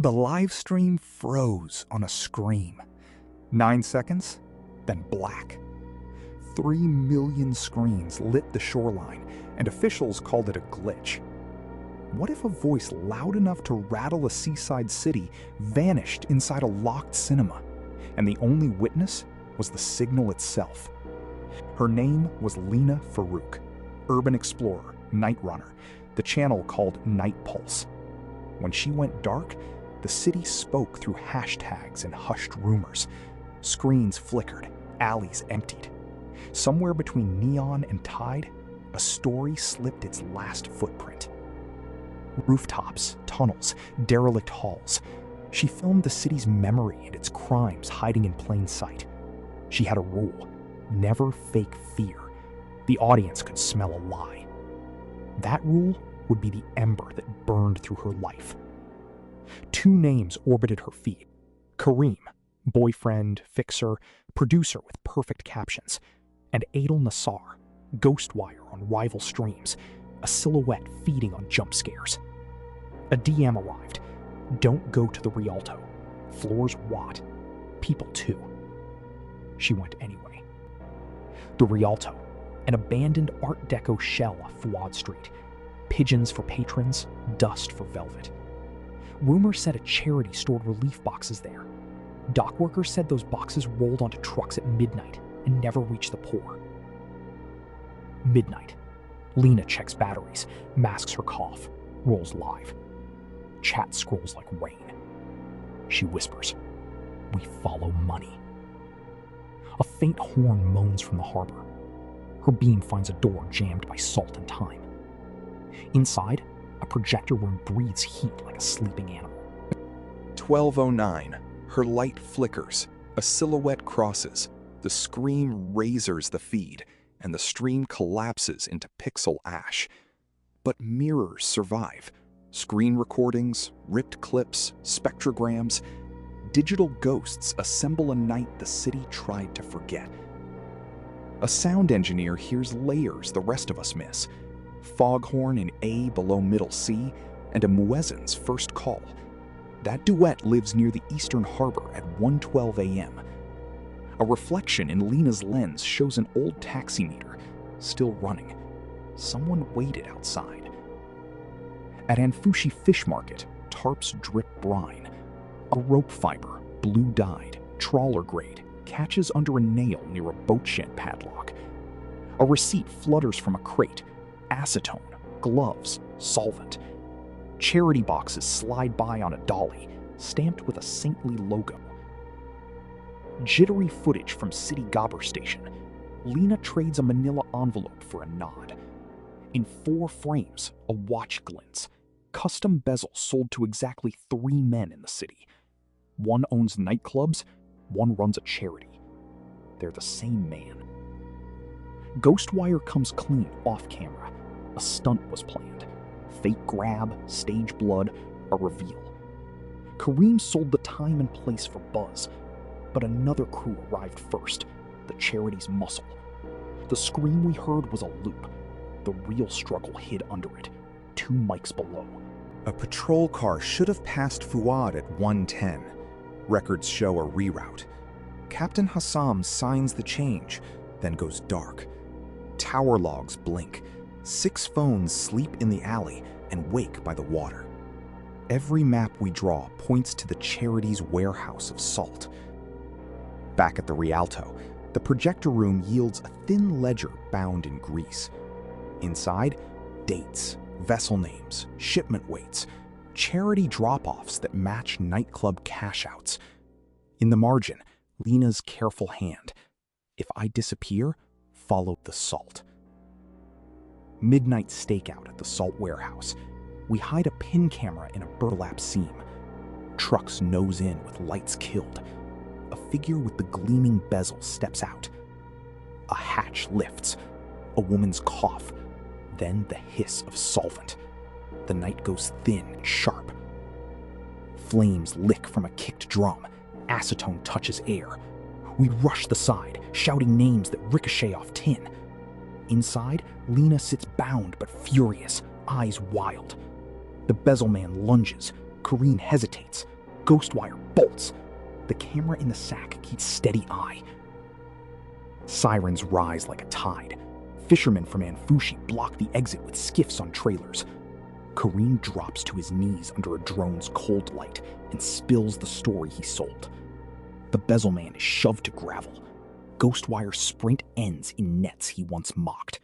The live stream froze on a scream. 9 seconds, then black. 3 million screens lit the shoreline, and officials called it a glitch. What if a voice loud enough to rattle a seaside city vanished inside a locked cinema, and the only witness was the signal itself? Her name was Lena Farouk, urban explorer, night runner, the channel called Night Pulse. When she went dark, the city spoke through hashtags and hushed rumors. Screens flickered, alleys emptied. Somewhere between neon and tide, a story slipped its last footprint. Rooftops, tunnels, derelict halls. She filmed the city's memory and its crimes hiding in plain sight. She had a rule: never fake fear. The audience could smell a lie. That rule would be the ember that burned through her life. 2 names orbited her feed: Kareem, boyfriend, fixer, producer with perfect captions, and Adel Nassar, ghostwire on rival streams, a silhouette feeding on jump scares. A DM arrived. Don't go to the Rialto. Floors Watt. People too. She went anyway. The Rialto, an abandoned Art Deco shell off Fuad Street. Pigeons for patrons, dust for velvet. Rumor said a charity stored relief boxes there. Dock workers said those boxes rolled onto trucks at midnight and never reached the poor. Midnight. Lena checks batteries, masks her cough, rolls live. Chat scrolls like rain. She whispers, "We follow money." A faint horn moans from the harbor. Her beam finds a door jammed by salt and time. Inside, a projector room breathes heat like a sleeping animal. 12:09. Her light flickers. A silhouette crosses. The scream razors the feed, and the stream collapses into pixel ash. But mirrors survive. Screen recordings, ripped clips, spectrograms. Digital ghosts assemble a night the city tried to forget. A sound engineer hears layers the rest of us miss. Foghorn in A below middle C, and a muezzin's first call. That duet lives near the eastern harbor at 1:12 a.m. A reflection in Lena's lens shows an old taximeter, still running. Someone waited outside. At Anfushi Fish Market, tarps drip brine. A rope fiber, blue-dyed, trawler grade, catches under a nail near a boat shed padlock. A receipt flutters from a crate. Acetone, gloves, solvent. Charity boxes slide by on a dolly, stamped with a saintly logo. Jittery footage from City Gobber Station. Lena trades a manila envelope for a nod. In 4 frames, a watch glints. Custom bezel sold to exactly 3 men in the city. One owns nightclubs, one runs a charity. They're the same man. Ghostwire comes clean off camera. A stunt was planned. Fake grab, stage blood, a reveal. Kareem sold the time and place for buzz, but another crew arrived first, the charity's muscle. The scream we heard was a loop. The real struggle hid under it, 2 mics below. A patrol car should have passed Fuad at 1:10. Records show a reroute. Captain Hassam signs the change, then goes dark. Tower logs blink. 6 phones sleep in the alley and wake by the water. Every map we draw points to the charity's warehouse of salt. Back at the Rialto, the projector room yields a thin ledger bound in grease. Inside, dates, vessel names, shipment weights, charity drop-offs that match nightclub cash-outs. In the margin, Lena's careful hand. If I disappear, follow the salt. Midnight stakeout at the salt warehouse. We hide a pin camera in a burlap seam. Trucks nose in with lights killed. A figure with the gleaming bezel steps out. A hatch lifts. A woman's cough. Then the hiss of solvent. The night goes thin and sharp. Flames lick from a kicked drum. Acetone touches air. We rush the side, shouting names that ricochet off tin. Inside, Lena sits bound but furious, eyes wild. The bezel man lunges, Kareen hesitates. Ghostwire bolts. The camera in the sack keeps steady eye. Sirens rise like a tide. Fishermen from Anfushi block the exit with skiffs on trailers. Kareen drops to his knees under a drone's cold light and spills the story he sold. The bezel man is shoved to gravel. Ghostwire's sprint ends in nets he once mocked.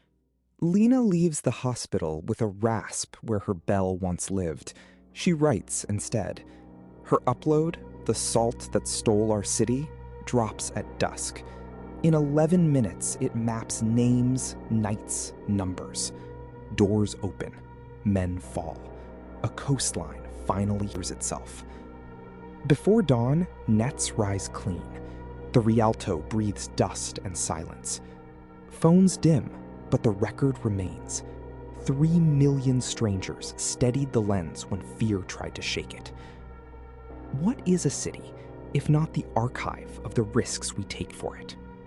Lena leaves the hospital with a rasp where her bell once lived. She writes instead. Her upload, The Salt That Stole Our City, drops at dusk. In 11 minutes, it maps names, nights, numbers. Doors open. Men fall. A coastline finally hears itself. Before dawn, nets rise clean. The Rialto breathes dust and silence. Phones dim, but the record remains. 3 million strangers steadied the lens when fear tried to shake it. What is a city, if not the archive of the risks we take for it?